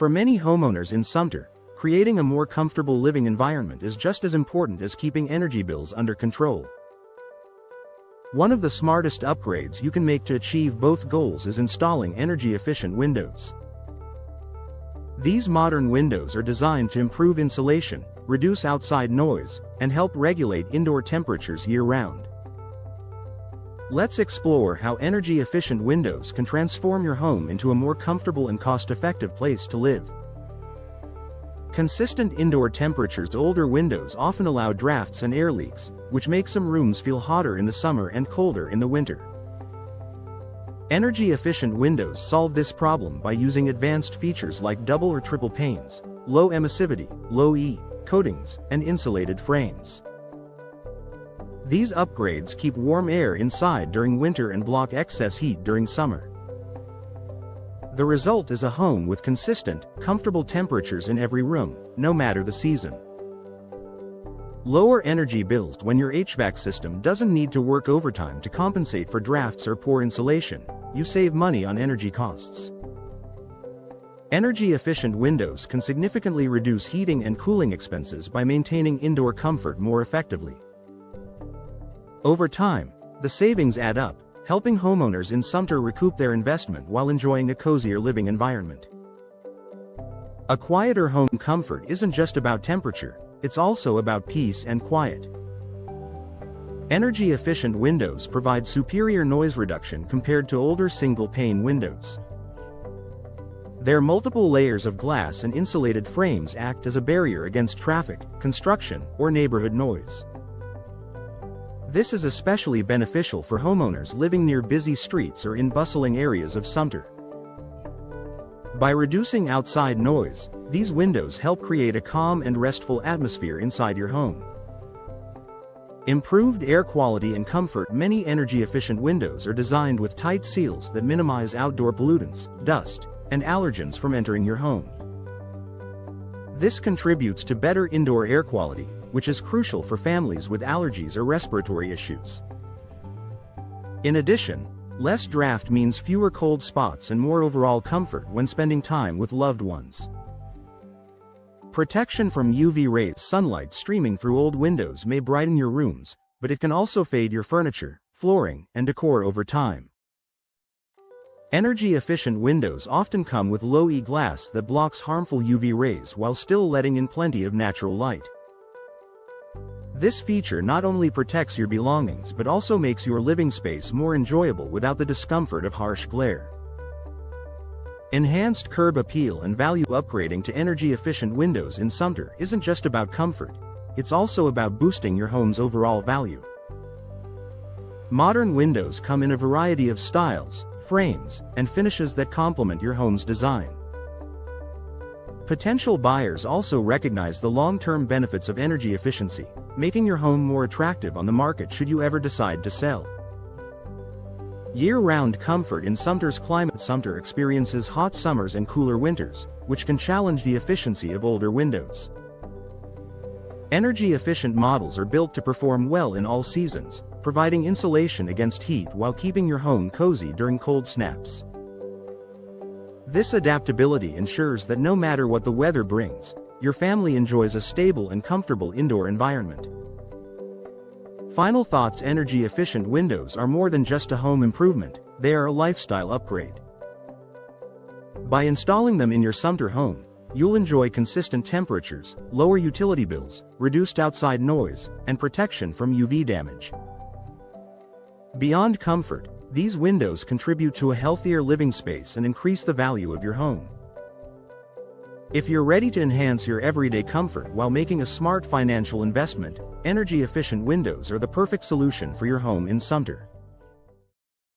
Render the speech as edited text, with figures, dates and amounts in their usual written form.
For many homeowners in Sumter, creating a more comfortable living environment is just as important as keeping energy bills under control. One of the smartest upgrades you can make to achieve both goals is installing energy-efficient windows. These modern windows are designed to improve insulation, reduce outside noise, and help regulate indoor temperatures year-round. Let's explore how energy-efficient windows can transform your home into a more comfortable and cost-effective place to live. Consistent indoor temperatures. Older windows often allow drafts and air leaks, which make some rooms feel hotter in the summer and colder in the winter. Energy-efficient windows solve this problem by using advanced features like double or triple panes, low emissivity, low E coatings, and insulated frames. These upgrades keep warm air inside during winter and block excess heat during summer. The result is a home with consistent, comfortable temperatures in every room, no matter the season. Lower energy bills. When your HVAC system doesn't need to work overtime to compensate for drafts or poor insulation, you save money on energy costs. Energy-efficient windows can significantly reduce heating and cooling expenses by maintaining indoor comfort more effectively. Over time, the savings add up, helping homeowners in Sumter recoup their investment while enjoying a cozier living environment. A quieter home. Comfort isn't just about temperature, it's also about peace and quiet. Energy-efficient windows provide superior noise reduction compared to older single-pane windows. Their multiple layers of glass and insulated frames act as a barrier against traffic, construction, or neighborhood noise. This is especially beneficial for homeowners living near busy streets or in bustling areas of Sumter. By reducing outside noise, these windows help create a calm and restful atmosphere inside your home. Improved air quality and comfort. Many energy-efficient windows are designed with tight seals that minimize outdoor pollutants, dust, and allergens from entering your home. This contributes to better indoor air quality, which is crucial for families with allergies or respiratory issues. In addition, less draft means fewer cold spots and more overall comfort when spending time with loved ones. Protection from UV rays. Sunlight streaming through old windows may brighten your rooms, but it can also fade your furniture, flooring, and decor over time. Energy-efficient windows often come with low E glass that blocks harmful UV rays while still letting in plenty of natural light. This feature not only protects your belongings but also makes your living space more enjoyable without the discomfort of harsh glare. Enhanced curb appeal and value. Upgrading to energy-efficient windows in Sumter isn't just about comfort, it's also about boosting your home's overall value. Modern windows come in a variety of styles, frames, and finishes that complement your home's design. Potential buyers also recognize the long-term benefits of energy efficiency, making your home more attractive on the market should you ever decide to sell. Year-round comfort. In Sumter's climate. Sumter experiences hot summers and cooler winters, which can challenge the efficiency of older windows. Energy-efficient models are built to perform well in all seasons, providing insulation against heat while keeping your home cozy during cold snaps. This adaptability ensures that no matter what the weather brings, your family enjoys a stable and comfortable indoor environment. Final thoughts. Energy-efficient windows are more than just a home improvement, they are a lifestyle upgrade. By installing them in your Sumter home, you'll enjoy consistent temperatures, lower utility bills, reduced outside noise, and protection from UV damage. Beyond comfort, these windows contribute to a healthier living space and increase the value of your home. If you're ready to enhance your everyday comfort while making a smart financial investment, energy-efficient windows are the perfect solution for your home in Sumter.